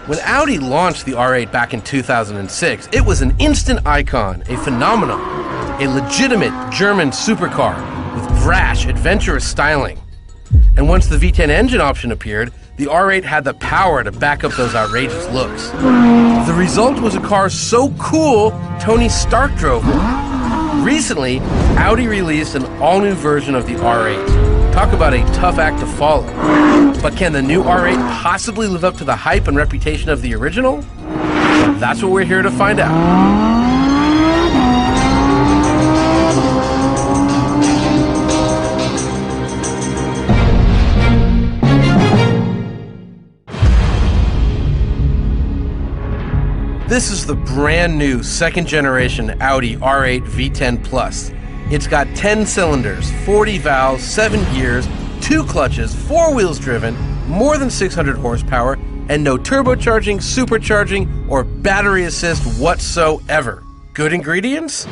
When Audi launched the R8 back in 2006, it was an instant icon, a phenomenon, a legitimate German supercar with brash, adventurous styling. And once the V10 engine option appeared, the R8 had the power to back up those outrageous looks. The result was a car so cool, Tony Stark drove one. Recently, Audi released an all-new version of the R8. Talk about a tough act to follow. But can the new R8 possibly live up to the hype and reputation of the original? That's what we're here to find out. This is the brand new second generation Audi R8 V10 Plus. It's got 10 cylinders, 40 valves, 7 gears, 2 clutches, 4 wheels driven, more than 600 horsepower, and no turbocharging, supercharging, or battery assist whatsoever. Good ingredients?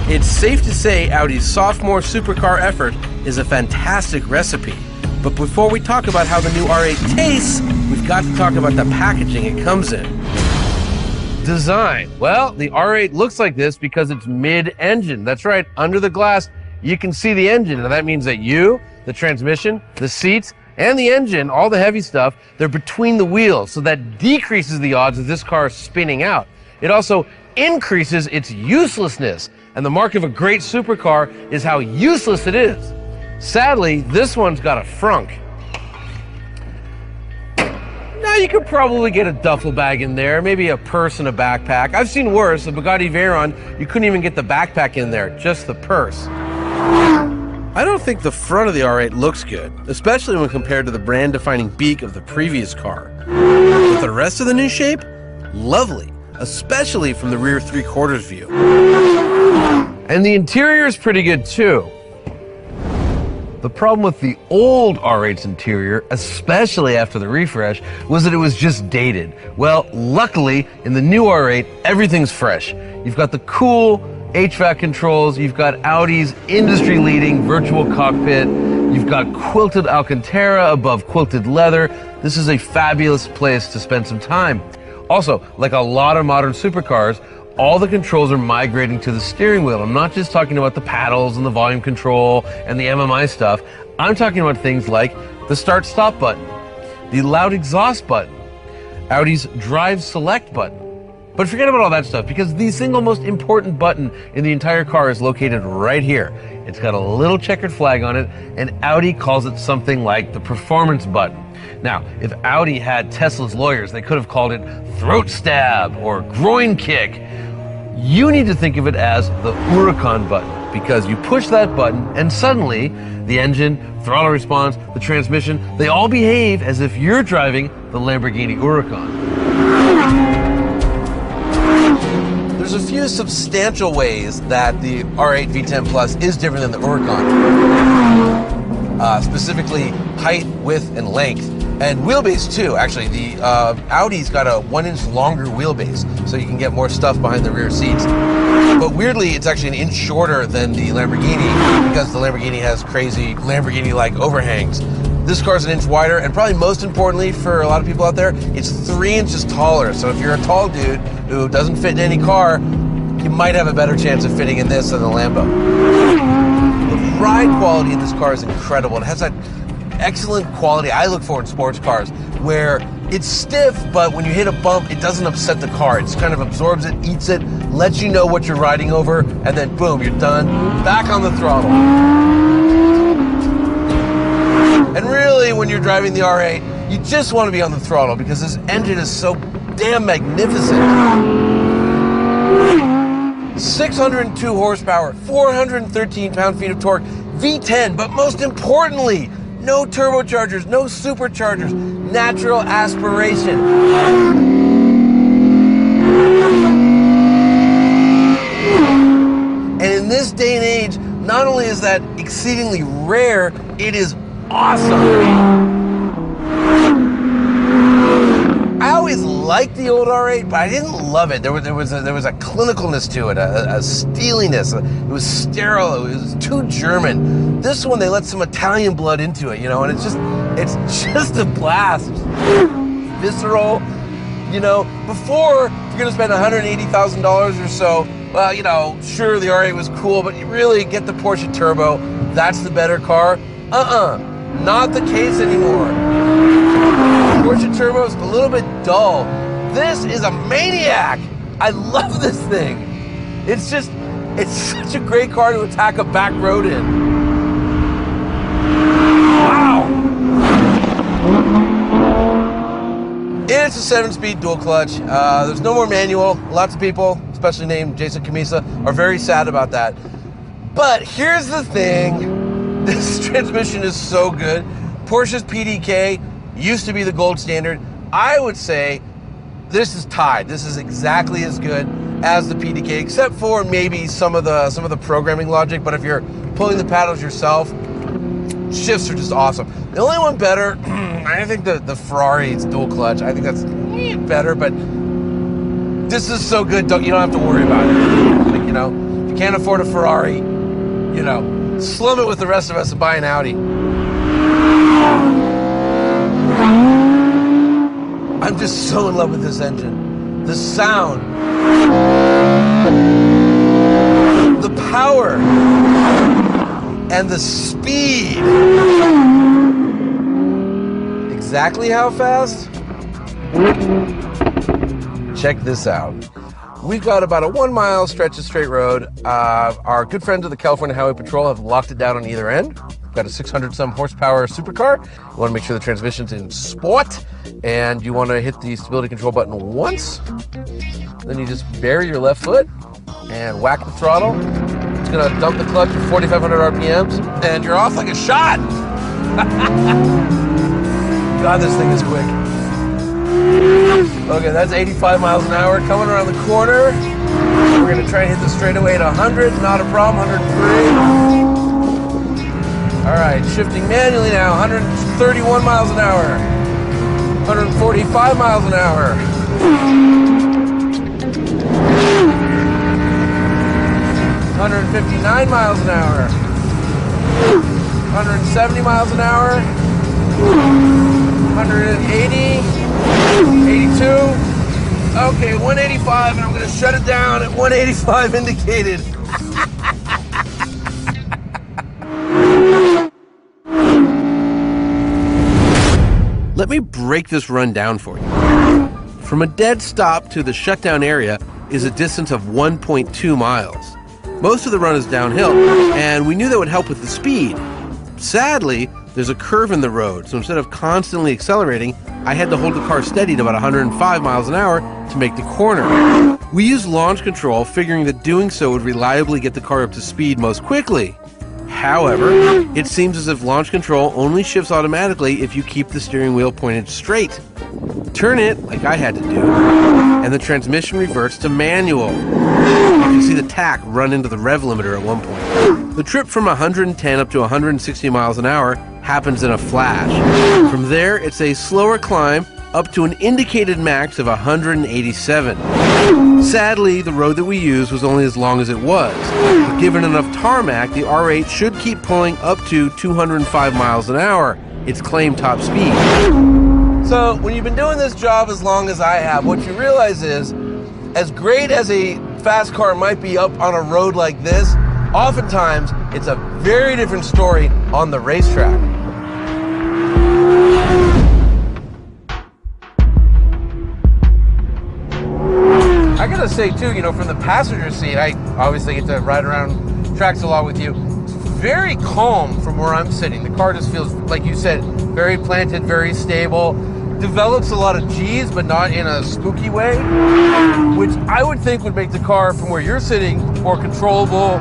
It's safe to say Audi's sophomore supercar effort is a fantastic recipe. But before we talk about how the new R8 tastes, we've got to talk about the packaging it comes in. Design. Well, the R8 looks like this because it's mid-engine. That's right, under the glass, you can see the engine. And that means that the transmission, the seats, and the engine, all the heavy stuff, they're between the wheels. So that decreases the odds of this car spinning out. It also increases its uselessness. And the mark of a great supercar is how useless it is. Sadly, this one's got a frunk. Now you could probably get a duffel bag in there, maybe a purse and a backpack. I've seen worse. The Bugatti Veyron, you couldn't even get the backpack in there, just the purse. I don't think the front of the R8 looks good, especially when compared to the brand-defining beak of the previous car. But the rest of the new shape? Lovely, especially from the rear three-quarters view. And the interior is pretty good too. The problem with the old R8's interior, especially after the refresh, was that it was just dated. Well, luckily, in the new R8, everything's fresh. You've got the cool HVAC controls, you've got Audi's industry-leading virtual cockpit, you've got quilted Alcantara above quilted leather. This is a fabulous place to spend some time. Also, like a lot of modern supercars, all the controls are migrating to the steering wheel. I'm not just talking about the paddles and the volume control and the MMI stuff. I'm talking about things like the start-stop button, the loud exhaust button, Audi's drive select button. But forget about all that stuff, because the single most important button in the entire car is located right here. It's got a little checkered flag on it, and Audi calls it something like the performance button. Now, if Audi had Tesla's lawyers, they could have called it throat stab or groin kick. You need to think of it as the Huracan button, because you push that button and suddenly the engine, throttle response, the transmission, they all behave as if you're driving the Lamborghini Huracan. There's a few substantial ways that the R8 V10 Plus is different than the Huracan. Specifically height, width, and length. And wheelbase too, actually. The Audi's got a 1-inch longer wheelbase, so you can get more stuff behind the rear seats. But weirdly, it's actually an inch shorter than the Lamborghini, because the Lamborghini has crazy Lamborghini-like overhangs. This car's an inch wider, and probably most importantly for a lot of people out there, it's 3 inches taller. So if you're a tall dude who doesn't fit in any car, you might have a better chance of fitting in this than the Lambo. The ride quality in this car is incredible. It has that excellent quality I look for in sports cars, where it's stiff, but when you hit a bump, it doesn't upset the car. It just kind of absorbs it, eats it, lets you know what you're riding over, and then boom, you're done. Back on the throttle. And really, when you're driving the R8, you just want to be on the throttle because this engine is so damn magnificent. 602 horsepower, 413 pound-feet of torque, V10, but most importantly, no turbochargers, no superchargers, natural aspiration. And in this day and age, not only is that exceedingly rare, it is awesome. I always liked the old R8, but I didn't love it. There was a clinicalness to it, a steeliness. It was sterile. It was too German. This one, they let some Italian blood into it, you know, and it's just a blast. Visceral. You know, before, if you're gonna spend $180,000 or so, well, you know, sure, the R8 was cool, but you really get the Porsche Turbo. That's the better car. Not the case anymore. Porsche Turbo is a little bit dull. This is a maniac. I love this thing. It's just, it's such a great car to attack a back road in. Wow. It's a 7-speed dual clutch. There's no more manual. Lots of people, especially named Jason Camisa, are very sad about that. But here's the thing. This transmission is so good. Porsche's PDK used to be the gold standard. I would say this is tied. This is exactly as good as the PDK, except for maybe some of the programming logic. But if you're pulling the paddles yourself, shifts are just awesome. The only one better, I think the Ferrari's dual clutch. I think that's better, but this is so good. You don't have to worry about it. Like, you know, if you can't afford a Ferrari, you know, slum it with the rest of us and buy an Audi. I'm just so in love with this engine. The sound, the power, and the speed. Exactly how fast? Check this out. We've got about a 1 mile stretch of straight road. Our good friends of the California Highway Patrol have locked it down on either end. We've got a 600-some horsepower supercar. You want to make sure the transmission's in sport, and you want to hit the stability control button once. Then you just bury your left foot and whack the throttle. It's going to dump the clutch at 4,500 RPMs, and you're off like a shot. God, this thing is quick. Okay, that's 85 miles an hour. Coming around the corner, we're going to try and hit the straightaway at 100. Not a problem, 103. All right, shifting manually now, 131 miles an hour. 145 miles an hour. 159 miles an hour. 170 miles an hour. 180. 82. Okay, 185, and I'm going to shut it down at 185 indicated. Let me break this run down for you. From a dead stop to the shutdown area is a distance of 1.2 miles. Most of the run is downhill, and we knew that would help with the speed. Sadly, there's a curve in the road, so instead of constantly accelerating, I had to hold the car steady to about 105 miles an hour to make the corner. We used launch control, figuring that doing so would reliably get the car up to speed most quickly. However, it seems as if launch control only shifts automatically if you keep the steering wheel pointed straight. Turn it, like I had to do, and the transmission reverts to manual. You can see the tach run into the rev limiter at one point. The trip from 110 up to 160 miles an hour happens in a flash. From there, it's a slower climb up to an indicated max of 187. Sadly, the road that we used was only as long as it was. But given enough tarmac, the R8 should keep pulling up to 205 miles an hour, its claimed top speed. So, when you've been doing this job as long as I have, what you realize is, as great as a fast car might be up on a road like this, oftentimes it's a very different story on the racetrack. I gotta say too, you know, from the passenger seat, I obviously get to ride around tracks a lot with you. It's very calm from where I'm sitting. The car just feels, like you said, very planted, very stable. Develops a lot of G's, but not in a spooky way, which I would think would make the car from where you're sitting more controllable,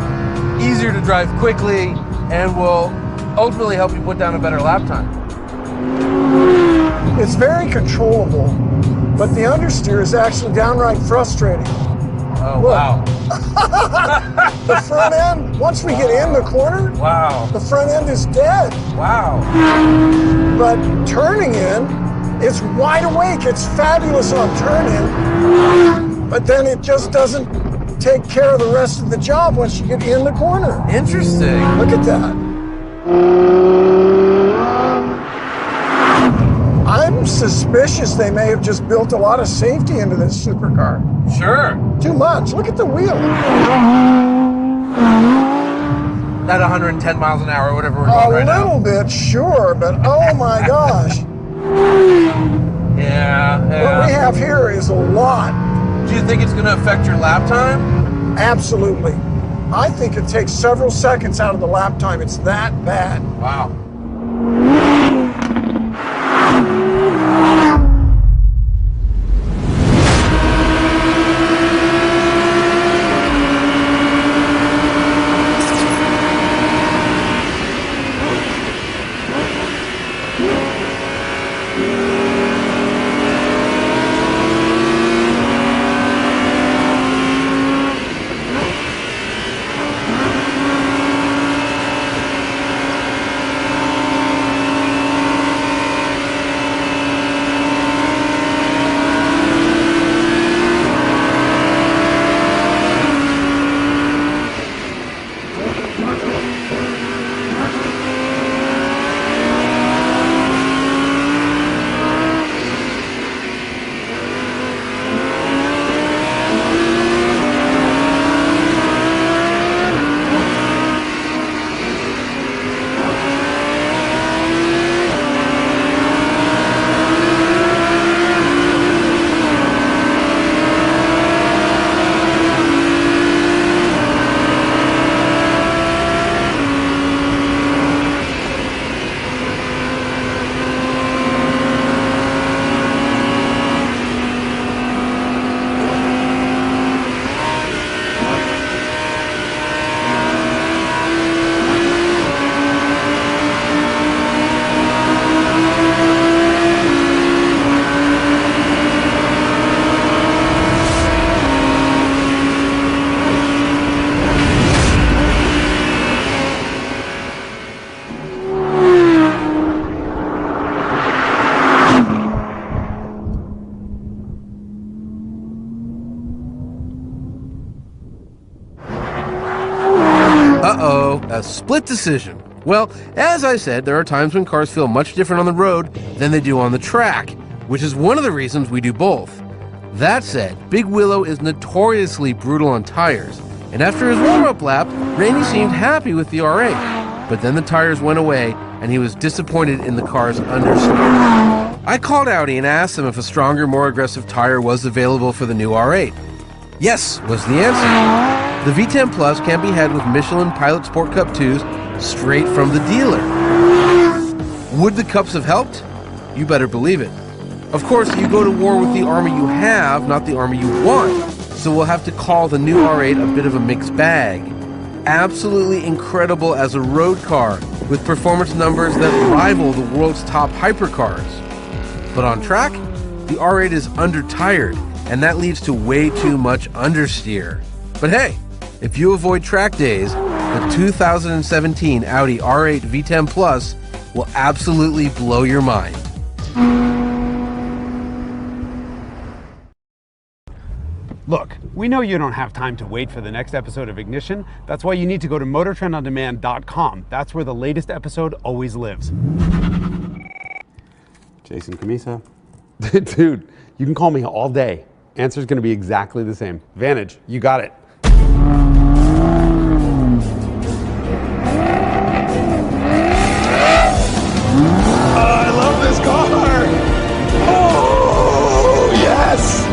easier to drive quickly, and will ultimately help you put down a better lap time. It's very controllable, but the understeer is actually downright frustrating. Oh, look. Wow. The front end, once we get in the corner, wow, the front end is dead. Wow. But turning in, it's wide awake. It's fabulous on turn-in, but then it just doesn't take care of the rest of the job once you get in the corner. Interesting. Look at that. I'm suspicious they may have just built a lot of safety into this supercar. Sure. Too much. Look at the wheel. At 110 miles an hour, or whatever we're going right now. A little bit, sure, but oh my gosh. Yeah. What we have here is a lot. Do you think it's going to affect your lap time? Absolutely. I think it takes several seconds out of the lap time. It's that bad. Wow. Uh-oh, a split decision. Well, as I said, there are times when cars feel much different on the road than they do on the track, which is one of the reasons we do both. That said, Big Willow is notoriously brutal on tires, and after his warm-up lap, Randy seemed happy with the R8. But then the tires went away, and he was disappointed in the car's understeer. I called Audi and asked them if a stronger, more aggressive tire was available for the new R8. Yes, was the answer. The V10 Plus can be had with Michelin Pilot Sport Cup 2s straight from the dealer. Would the cups have helped? You better believe it. Of course, you go to war with the army you have, not the army you want. So we'll have to call the new R8 a bit of a mixed bag. Absolutely incredible as a road car, with performance numbers that rival the world's top hypercars. But on track, the R8 is under-tired, and that leads to way too much understeer. But hey, if you avoid track days, the 2017 Audi R8 V10 Plus will absolutely blow your mind. Look, we know you don't have time to wait for the next episode of Ignition. That's why you need to go to MotorTrendOnDemand.com. That's where the latest episode always lives. Jason Camisa. Dude, you can call me all day. Answer's gonna be exactly the same. Vantage, you got it. I love this car! Oh, yes!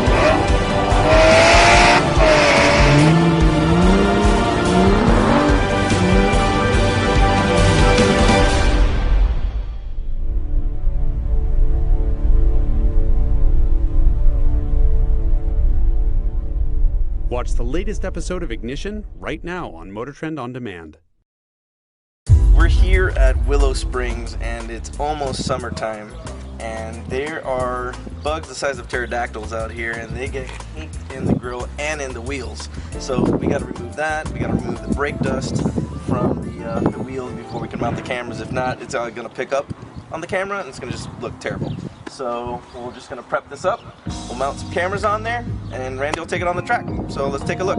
Watch the latest episode of Ignition right now on Motor Trend On Demand. We're here at Willow Springs and it's almost summertime, and there are bugs the size of pterodactyls out here, and they get caked in the grill and in the wheels. So we got to remove that. We got to remove the brake dust from the wheels before we can mount the cameras. If not, it's going to pick up on the camera and it's going to just look terrible. So we're just going to prep this up. We'll mount some cameras on there and Randy will take it on the track. So let's take a look.